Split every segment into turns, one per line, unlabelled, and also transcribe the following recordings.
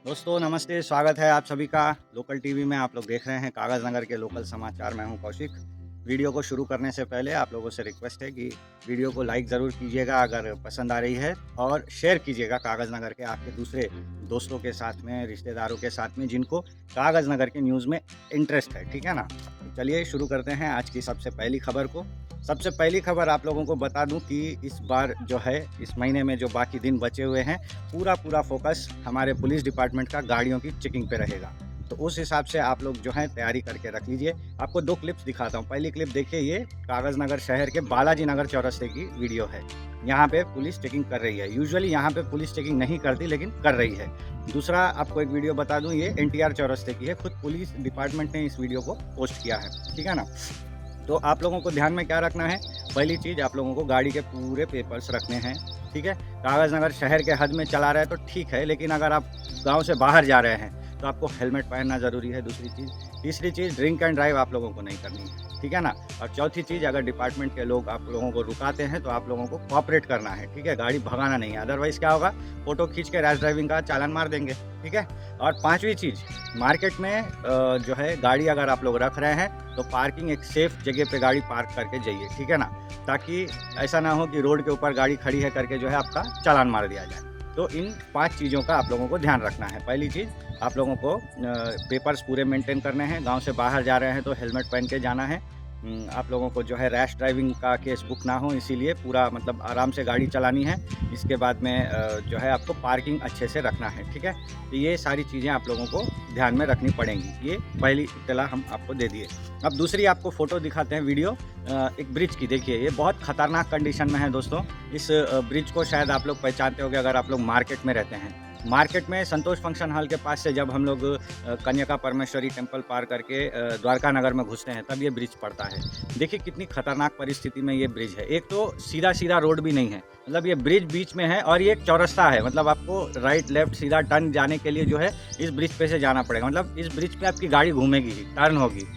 दोस्तों नमस्ते, स्वागत है आप सभी का लोकल टीवी में। आप लोग देख रहे हैं कागज़ नगर के लोकल समाचार। मैं हूं कौशिक। वीडियो को शुरू करने से पहले आप लोगों से रिक्वेस्ट है कि वीडियो को लाइक ज़रूर कीजिएगा अगर पसंद आ रही है, और शेयर कीजिएगा कागज़ नगर के आपके दूसरे दोस्तों के साथ में, रिश्तेदारों के साथ में, जिनको कागज़ नगर के न्यूज़ में इंटरेस्ट है, ठीक है ना? तो चलिए शुरू करते हैं आज की सबसे पहली खबर को। सबसे पहली खबर आप लोगों को बता दूं कि इस बार जो है, इस महीने में जो बाकी दिन बचे हुए हैं, पूरा फोकस हमारे पुलिस डिपार्टमेंट का गाड़ियों की चेकिंग पे रहेगा। तो उस हिसाब से आप लोग जो है तैयारी करके रख लीजिए। आपको 2 क्लिप्स दिखाता हूँ। पहली क्लिप देखिए, ये कागज़ नगर शहर के बालाजी नगर चौरस्ते की वीडियो है। यहाँ पे पुलिस चेकिंग कर रही है। यूजुअली यहाँ पे पुलिस चेकिंग नहीं करती, लेकिन कर रही है। दूसरा आपको एक वीडियो बता दूँ, ये एनटीआर चौरस्ते की है। खुद पुलिस डिपार्टमेंट ने इस वीडियो को पोस्ट किया है, ठीक है ना? तो आप लोगों को ध्यान में क्या रखना है? पहली चीज़, आप लोगों को गाड़ी के पूरे पेपर्स रखने हैं, ठीक है? कागज़ नगर शहर के हद में चला रहे हैं तो ठीक है, लेकिन अगर आप गाँव से बाहर जा रहे हैं तो आपको हेलमेट पहनना ज़रूरी है, दूसरी चीज़। तीसरी चीज़, ड्रिंक एंड ड्राइव आप लोगों को नहीं करनी है, ठीक है ना? और चौथी चीज़, अगर डिपार्टमेंट के लोग आप लोगों को रुकाते हैं तो आप लोगों को कोऑपरेट करना है, ठीक है? गाड़ी भगाना नहीं है, अदरवाइज़ क्या होगा, फ़ोटो खींच के रैश ड्राइविंग का चालान मार देंगे, ठीक है? और पाँचवीं चीज़, मार्केट में जो है गाड़ी अगर आप लोग रख रहे हैं तो पार्किंग एक सेफ जगह पे गाड़ी पार्क करके जाइए, ठीक है ना? ताकि ऐसा ना हो कि रोड के ऊपर गाड़ी खड़ी है करके जो है आपका चालान मार दिया जाए। तो इन 5 चीज़ों का आप लोगों को ध्यान रखना है। पहली चीज़, आप लोगों को पेपर्स पूरे मेंटेन करने हैं। गाँव से बाहर जा रहे हैं तो हेलमेट पहन के जाना है। आप लोगों को जो है रैश ड्राइविंग का केस बुक ना हो, इसीलिए पूरा मतलब आराम से गाड़ी चलानी है। इसके बाद में जो है आपको पार्किंग अच्छे से रखना है, ठीक है? तो ये सारी चीज़ें आप लोगों को ध्यान में रखनी पड़ेंगी। ये पहली इत्तला हम आपको दे दिए। अब दूसरी आपको फ़ोटो दिखाते हैं, वीडियो एक ब्रिज की। देखिए, ये बहुत ख़तरनाक कंडीशन में है दोस्तों। इस ब्रिज को शायद आप लोग पहचानते होंगे अगर आप लोग मार्केट में रहते हैं। मार्केट में संतोष फंक्शन हॉल के पास से जब हम लोग कन्यका परमेश्वरी टेम्पल पार करके द्वारका नगर में घुसते हैं, तब ये ब्रिज पड़ता है। देखिए कितनी खतरनाक परिस्थिति में ये ब्रिज है। एक तो सीधा रोड भी नहीं है, मतलब ये ब्रिज बीच में है, और ये एक चौरस्ता है। मतलब आपको राइट लेफ्ट सीधा टर्न जाने के लिए जो है इस ब्रिज पे से जाना पड़ेगा। मतलब इस ब्रिज पे आपकी गाड़ी घूमेगी ही, टर्न होगी।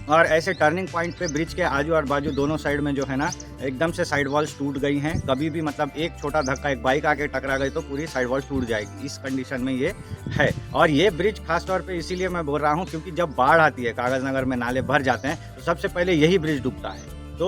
और ऐसे टर्निंग पॉइंट पे ब्रिज के आजू और बाजू दोनों साइड में जो है ना, एकदम से साइड वॉल्स टूट गई हैं। कभी भी मतलब एक छोटा धक्का, एक बाइक आके टकरा गई तो पूरी साइड वॉल टूट जाएगी। इस कंडीशन में ये है। और ये ब्रिज खास तौर पे इसीलिए मैं बोल रहा हूँ क्योंकि जब बाढ़ आती है, कागज़ नगर में नाले भर जाते हैं, तो सबसे पहले यही ब्रिज डूबता है। तो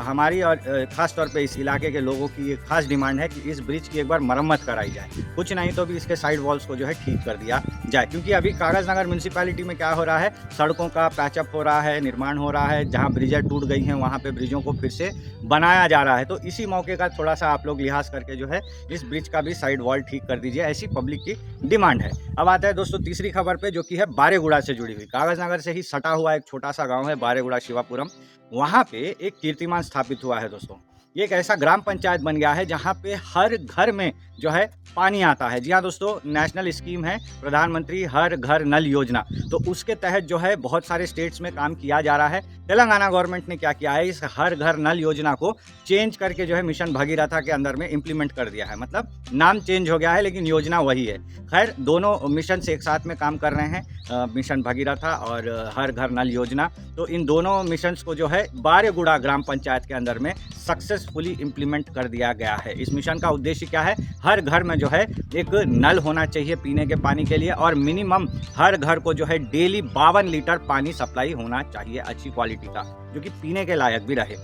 हमारी और ख़ास तौर पे इस इलाके के लोगों की ये ख़ास डिमांड है कि इस ब्रिज की एक बार मरम्मत कराई जाए। कुछ नहीं तो भी इसके साइड वॉल्स को जो है ठीक कर दिया जाए, क्योंकि अभी कागज़ नगर म्यूनसिपैलिटी में क्या हो रहा है, सड़कों का पैचअप हो रहा है, निर्माण हो रहा है। जहाँ ब्रिजें टूट गई हैं वहाँ पे ब्रिजों को फिर से बनाया जा रहा है। तो इसी मौके का थोड़ा-सा आप लोग लिहाज़ करके जो है इस ब्रिज का भी साइड वॉल ठीक कर दीजिए, ऐसी पब्लिक की डिमांड है। अब आता है दोस्तों तीसरी खबर पे, जो कि है बारेगुड़ा से जुड़ी हुई। कागज़ नगर से ही सटा हुआ एक छोटा-सा गाँव है बारेगुड़ा शिवापुरम। वहाँ पे एक कीर्तिमान स्थापित हुआ है दोस्तों। ये एक ऐसा ग्राम पंचायत बन गया है जहाँ पे हर घर में जो है पानी आता है। जी हाँ दोस्तों, नेशनल स्कीम है प्रधानमंत्री हर घर नल योजना। तो उसके तहत जो है बहुत सारे स्टेट्स में काम किया जा रहा है। तेलंगाना गवर्नमेंट ने क्या किया है, इस हर घर नल योजना को चेंज करके जो है मिशन भगीरथा के अंदर में इम्प्लीमेंट कर दिया है। मतलब नाम चेंज हो गया है लेकिन योजना वही है। खैर, दोनों मिशन से एक साथ में काम कर रहे हैं, मिशन भगीरथा और हर घर नल योजना। तो इन दोनों मिशंस को जो है बारेगुड़ा ग्राम पंचायत के अंदर में सक्सेसफुली इम्प्लीमेंट कर दिया गया है। इस मिशन का उद्देश्य क्या है, हर घर में जो है एक नल होना चाहिए पीने के पानी के लिए, और मिनिमम हर घर को जो है डेली 52 लीटर पानी सप्लाई होना चाहिए अच्छी क्वालिटी का, जो कि पीने के लायक भी रहे।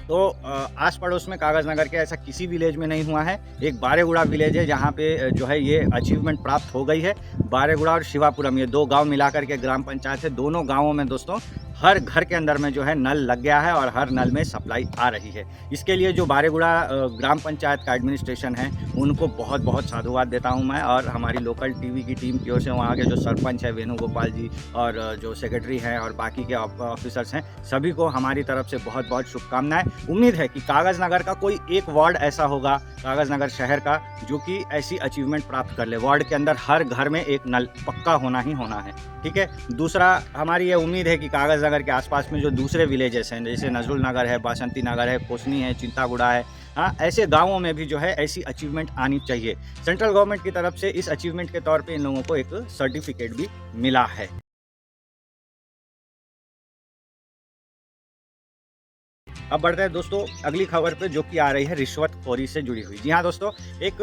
तो आस पड़ोस में कागज़ नगर के ऐसा किसी विलेज में नहीं हुआ है। एक बारेगुड़ा विलेज है जहाँ पे जो है ये अचीवमेंट प्राप्त हो गई है। बारेगुड़ा और शिवापुरम, ये 2 गांव मिलाकर के ग्राम पंचायत है। दोनों गांवों में दोस्तों हर घर के अंदर में जो है नल लग गया है और हर नल में सप्लाई आ रही है। इसके लिए जो बारेगुड़ा ग्राम पंचायत का एडमिनिस्ट्रेशन है, उनको बहुत बहुत साधुवाद देता हूँ मैं, और हमारी लोकल टीवी की टीम की ओर से वहाँ के जो सरपंच है वेणुगोपाल जी, और जो सेक्रेटरी हैं और बाकी के ऑफिसर्स हैं, सभी को हमारी तरफ से बहुत बहुत शुभकामनाएं। उम्मीद है कि कागज़ नगर का कोई एक वार्ड ऐसा होगा, कागज़ नगर शहर का, जो कि ऐसी अचीवमेंट प्राप्त कर ले। वार्ड के अंदर हर घर में एक नल पक्का होना ही होना है, ठीक है। दूसरा, हमारी ये उम्मीद है कि कागज़ नगर के आसपास में जो दूसरे विलेजेस हैं, जैसे नजरुल नगर है, बासंती नगर है, कोसनी है, चिंतागुड़ा है, हाँ, ऐसे गाँवों में भी जो है ऐसी अचीवमेंट आनी चाहिए। सेंट्रल गवर्नमेंट की तरफ से इस अचीवमेंट के तौर पे इन लोगों को एक सर्टिफिकेट भी मिला है। अब बढ़ते हैं दोस्तों अगली खबर पे, जो कि आ रही है रिश्वतखोरी से जुड़ी हुई। जी हाँ दोस्तों, एक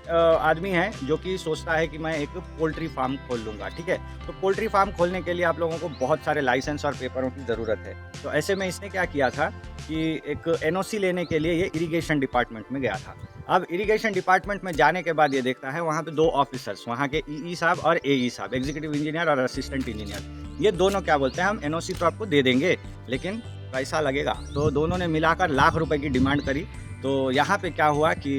आदमी है जो कि सोचता है कि मैं एक पोल्ट्री फार्म खोल लूँगा, ठीक है? तो पोल्ट्री फार्म खोलने के लिए आप लोगों को बहुत सारे लाइसेंस और पेपरों की ज़रूरत है। तो ऐसे में इसने क्या किया था कि एक एनओसी लेने के लिए ये इरिगेशन डिपार्टमेंट में गया था। अब इरिगेशन डिपार्टमेंट में जाने के बाद ये देखता है वहाँ पे 2 ऑफिसर्स, वहाँ के ईई साहब और एई साहब, एग्जीक्यूटिव इंजीनियर और असिस्टेंट इंजीनियर। ये दोनों क्या बोलते हैं, हम एनओसी तो आपको दे देंगे, लेकिन पैसा लगेगा। तो दोनों ने मिलाकर लाख रुपए की डिमांड करी। तो यहाँ पे क्या हुआ कि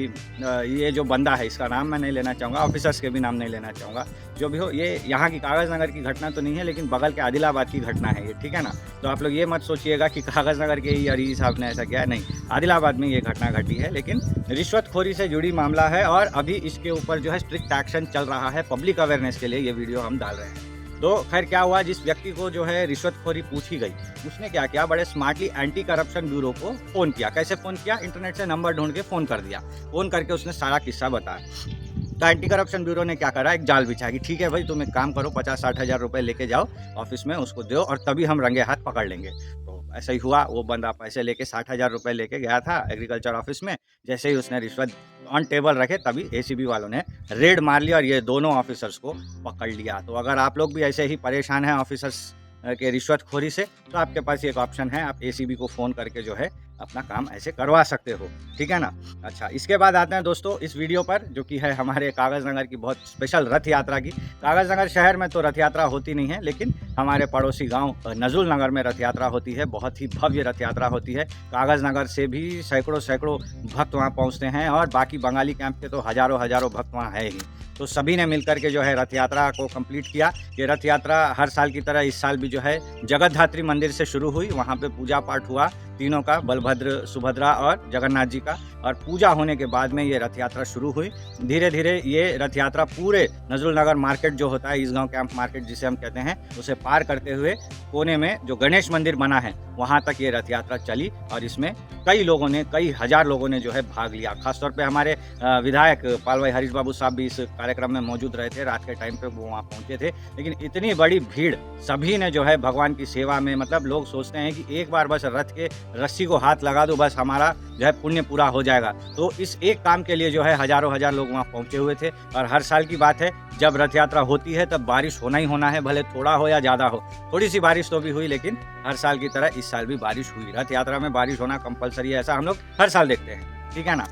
ये जो बंदा है, इसका नाम मैं नहीं लेना चाहूँगा, ऑफिसर्स के भी नाम नहीं लेना चाहूँगा, जो भी हो, ये यहाँ की कागज़ नगर की घटना तो नहीं है, लेकिन बगल के आदिलाबाद की घटना है ये, ठीक है ना? तो आप लोग ये मत सोचिएगा कि कागज़ नगर के ही अरीज साहब ने ऐसा किया है, नहीं, आदिलाबाद में ये घटना घटी है। लेकिन रिश्वतखोरी से जुड़ी मामला है और अभी इसके ऊपर जो है स्ट्रिक्ट एक्शन चल रहा है। पब्लिक अवेयरनेस के लिए ये वीडियो हम डाल रहे हैं। तो खैर क्या हुआ, जिस व्यक्ति को जो है रिश्वतखोरी पूछी गई, उसने क्या किया, बड़े स्मार्टली एंटी करप्शन ब्यूरो को फ़ोन किया। कैसे फ़ोन किया? इंटरनेट से नंबर ढूंढ के फ़ोन कर दिया। फ़ोन करके उसने सारा किस्सा बताया। तो एंटी करप्शन ब्यूरो ने क्या करा, एक जाल बिछा कि ठीक है भाई, तुम एक काम करो, 50-60 हज़ार रुपये लेके जाओ ऑफिस में, उसको दो और तभी हम रंगे हाथ पकड़ लेंगे। तो ऐसा ही हुआ। वो बंदा पैसे लेके 60 हज़ार रुपये लेके गया था एग्रीकल्चर ऑफिस में। जैसे ही उसने रिश्वत ऑन टेबल रखे, तभी एसीबी वालों ने रेड मार लिया और ये दोनों ऑफिसर्स को पकड़ लिया। तो अगर आप लोग भी ऐसे ही परेशान हैं ऑफिसर्स के रिश्वतखोरी से, तो आपके पास एक ऑप्शन है, आप एसीबी को फ़ोन करके जो है अपना काम ऐसे करवा सकते हो, ठीक है ना? अच्छा, इसके बाद आते हैं दोस्तों इस वीडियो पर, जो कि है हमारे कागज़ नगर की बहुत स्पेशल रथ यात्रा की। कागज़ नगर शहर में तो रथ यात्रा होती नहीं है, लेकिन हमारे पड़ोसी गांव नजुल नगर में रथ यात्रा होती है। बहुत ही भव्य रथ यात्रा होती है। कागज़ नगर से भी सैकड़ों भक्त वहाँ पहुँचते हैं और बाकी बंगाली कैंप के तो हज़ारों भक्त वहाँ है ही। तो सभी ने मिलकर के जो है रथ यात्रा को कंप्लीट किया। ये रथ यात्रा हर साल की तरह इस साल भी जो है जगतधात्री मंदिर से शुरू हुई। वहाँ पे पूजा पाठ हुआ तीनों का, बलभद्र, सुभद्रा और जगन्नाथ जी का। और पूजा होने के बाद में ये रथ यात्रा शुरू हुई। धीरे धीरे ये रथ यात्रा पूरे नजरुल नगर मार्केट जो होता है, ईसगांव कैंप मार्केट जिसे हम कहते हैं, उसे पार करते हुए कोने में जो गणेश मंदिर बना है वहाँ तक ये रथ यात्रा चली। और इसमें कई हजार लोगों ने जो है भाग लिया। खासतौर पे हमारे विधायक पाल भाई हरीश बाबू साहब भी इस कार्यक्रम में मौजूद रहे थे। रात के टाइम पे वो वहाँ पहुँचे थे। लेकिन इतनी बड़ी भीड़, सभी ने जो है भगवान की सेवा में, मतलब लोग सोचते हैं कि एक बार बस रथ के रस्सी को हाथ लगा दो, बस हमारा जो है पुण्य पूरा हो जाएगा। तो इस एक काम के लिए जो है हज़ारों लोग वहाँ पहुँचे हुए थे। और हर साल की बात है, जब रथ यात्रा होती है तब बारिश होना ही होना है, भले थोड़ा हो या ज़्यादा हो। थोड़ी सी बारिश तो भी हुई, लेकिन हर साल की तरह इस साल भी बारिश हुई। रथ यात्रा में बारिश होना कंपलसरी है, ऐसा हम लोग हर साल देखते हैं, ठीक है ना?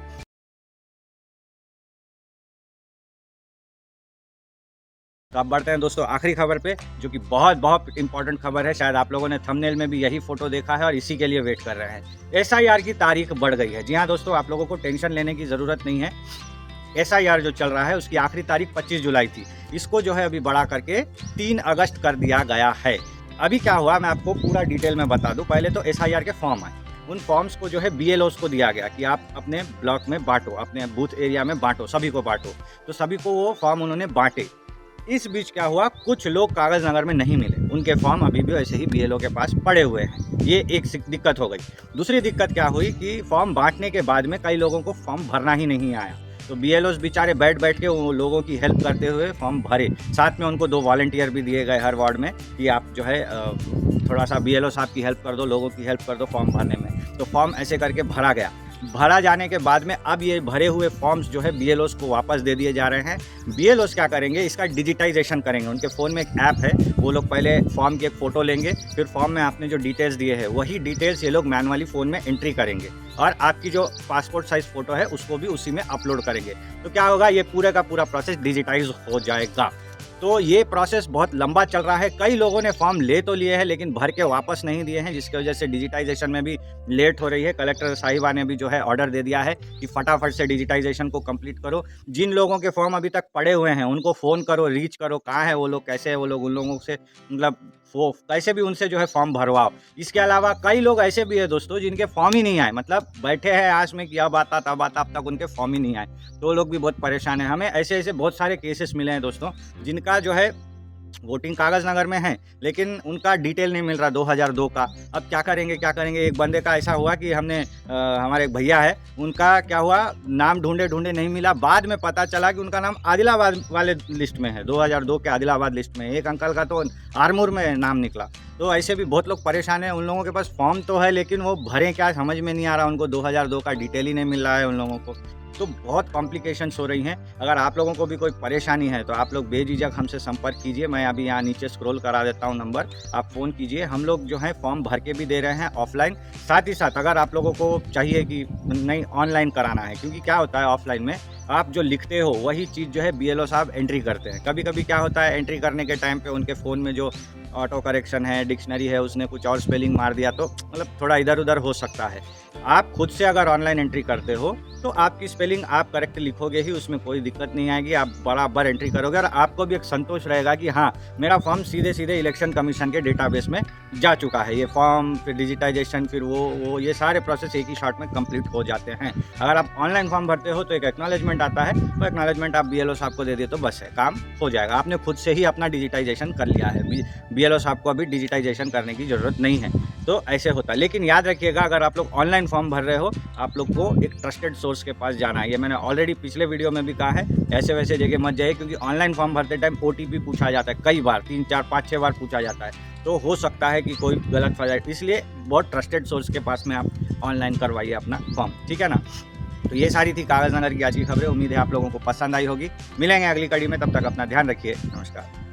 तो अब बढ़ते हैं दोस्तों आखिरी खबर पे, जो कि बहुत इंपॉर्टेंट खबर है। शायद आप लोगों ने थंबनेल में भी यही फोटो देखा है और इसी के लिए वेट कर रहे हैं। एसआईआर की तारीख बढ़ गई है। जी हाँ दोस्तों, आप लोगों को टेंशन लेने की ज़रूरत नहीं है। एसआईआर जो चल रहा है उसकी आखिरी तारीख 25 जुलाई थी। इसको जो है अभी बढ़ा करके 3 अगस्त कर दिया गया है। अभी क्या हुआ मैं आपको पूरा डिटेल में बता दूं। पहले तो एसआईआर के फॉर्म आए। उन फॉर्म्स को जो है बीएलओस को दिया गया कि आप अपने ब्लॉक में बांटो, अपने बूथ एरिया में बांटो, सभी को बांटो। तो सभी को वो फॉर्म उन्होंने बांटे। इस बीच क्या हुआ, कुछ लोग कागज़ नगर में नहीं मिले। उनके फॉर्म अभी भी ऐसे ही बीएलओ के पास पड़े हुए हैं। ये एक दिक्कत हो गई। दूसरी दिक्कत क्या हुई कि फॉर्म बांटने के बाद में कई लोगों को फॉर्म भरना ही नहीं आया। तो बीएलओस बेचारे बैठ के वो लोगों की हेल्प करते हुए फॉर्म भरे। साथ में उनको 2 वॉलंटियर भी दिए गए हर वार्ड में कि आप जो है थोड़ा सा बीएलओ साहब की हेल्प कर दो, लोगों की हेल्प कर दो फॉर्म भरने में। तो फॉर्म ऐसे करके भरा गया। भरा जाने के बाद में अब ये भरे हुए फॉर्म्स जो है बीएलओस को वापस दे दिए जा रहे हैं। बीएलओस क्या करेंगे, इसका डिजिटाइजेशन करेंगे। उनके फ़ोन में एक ऐप है, वो लोग पहले फॉर्म की एक फ़ोटो लेंगे, फिर फॉर्म में आपने जो डिटेल्स दिए हैं वही डिटेल्स ये लोग मैनुअली फ़ोन में एंट्री करेंगे और आपकी जो पासपोर्ट साइज़ फ़ोटो है उसको भी उसी में अपलोड करेंगे। तो क्या होगा, ये पूरे का पूरा प्रोसेस डिजिटाइज हो जाएगा। तो ये प्रोसेस बहुत लंबा चल रहा है। कई लोगों ने फॉर्म ले तो लिए हैं, लेकिन भर के वापस नहीं दिए हैं, जिसकी वजह से डिजिटाइजेशन में भी लेट हो रही है। कलेक्टर साहिबा ने भी जो है ऑर्डर दे दिया है कि फटाफट से डिजिटाइजेशन को कंप्लीट करो। जिन लोगों के फॉर्म अभी तक पड़े हुए हैं उनको फ़ोन करो, रीच करो, कहाँ है वो लोग, कैसे है वो लोग, उन लोगों से मतलब वो कैसे भी उनसे जो है फॉर्म भरवाओ। इसके अलावा कई लोग ऐसे भी है दोस्तों जिनके फॉर्म ही नहीं आए, मतलब बैठे हैं आस में कि अब आता तब आता, अब तक उनके फॉर्म ही नहीं आए। तो वो लोग भी बहुत परेशान हैं। हमें ऐसे बहुत सारे केसेस मिले हैं दोस्तों, जिनका जो है वोटिंग कागज़ नगर में है, लेकिन उनका डिटेल नहीं मिल रहा 2002 का। अब क्या करेंगे। एक बंदे का ऐसा हुआ कि हमने हमारे एक भैया है, उनका क्या हुआ, नाम ढूंढे नहीं मिला। बाद में पता चला कि उनका नाम आदिलाबाद वाले लिस्ट में है, 2002 के आदिलाबाद लिस्ट में। एक अंकल का तो आरमूर में नाम निकला। तो ऐसे भी बहुत लोग परेशान हैं। उन लोगों के पास फॉर्म तो है, लेकिन वो भरें क्या समझ में नहीं आ रहा। उनको 2002 का डिटेल ही नहीं मिल रहा है उन लोगों को। तो बहुत कॉम्प्लिकेशंस हो रही हैं। अगर आप लोगों को भी कोई परेशानी है तो आप लोग बेझिझक हमसे संपर्क कीजिए। मैं अभी यहाँ नीचे स्क्रॉल करा देता हूँ नंबर, आप फ़ोन कीजिए। हम लोग जो है फॉर्म भर के भी दे रहे हैं ऑफ़लाइन, साथ ही साथ अगर आप लोगों को चाहिए कि नहीं ऑनलाइन कराना है, क्योंकि क्या होता है ऑफ़लाइन में आप जो लिखते हो वही चीज़ जो है बीएलओ साहब एंट्री करते हैं। कभी-कभी क्या होता है एंट्री करने के टाइम पे उनके फ़ोन में जो ऑटो करेक्शन है, डिक्शनरी है, उसने कुछ और स्पेलिंग मार दिया तो मतलब थोड़ा इधर-उधर हो सकता है। आप खुद से अगर ऑनलाइन एंट्री करते हो तो आपकी स्पेलिंग आप करेक्ट लिखोगे ही, उसमें कोई दिक्कत नहीं आएगी। आप बराबर एंट्री करोगे और आपको भी एक संतोष रहेगा कि हाँ, मेरा फॉर्म सीधे-सीधे इलेक्शन कमीशन के डेटाबेस में जा चुका है। ये फॉर्म, फिर डिजिटाइज़ेशन, फिर वो ये सारे प्रोसेस एक ही शॉट में कंप्लीट हो जाते हैं। अगर आप ऑनलाइन फॉर्म भरते हो तो एक एक्नॉलेजमेंट आता है, वो एक्नॉलेजमेंट आप बीएलओ साहब को दे दिए तो बस है, काम हो जाएगा। आपने खुद से ही अपना डिजिटाइज़ेशन कर लिया है। बीएलओ साहब को अभी डिजिटाइज़ेशन करने की ज़रूरत नहीं है। तो ऐसे होता है। लेकिन याद रखिएगा, अगर आप लोग ऑनलाइन फॉर्म भर रहे हो, आप लोग को एक ट्रस्टेड सोर्स के पास जाना है। ये मैंने ऑलरेडी पिछले वीडियो में भी कहा है, ऐसे-वैसे जगह मत जाइए, क्योंकि ऑनलाइन फॉर्म भरते टाइम ओटीपी पूछा जाता है कई बार, 3, 4, 5, 6 बार पूछा जाता है। तो हो सकता है कि कोई गलत फर्ज़ी, इसलिए बहुत ट्रस्टेड सोर्स के पास में आप ऑनलाइन करवाइए अपना फॉर्म, ठीक है ना? तो ये सारी थी कागज़ नगर की आज की खबरें। उम्मीद है आप लोगों को पसंद आई होगी। मिलेंगे अगली कड़ी में, तब तक अपना ध्यान रखिए। नमस्कार।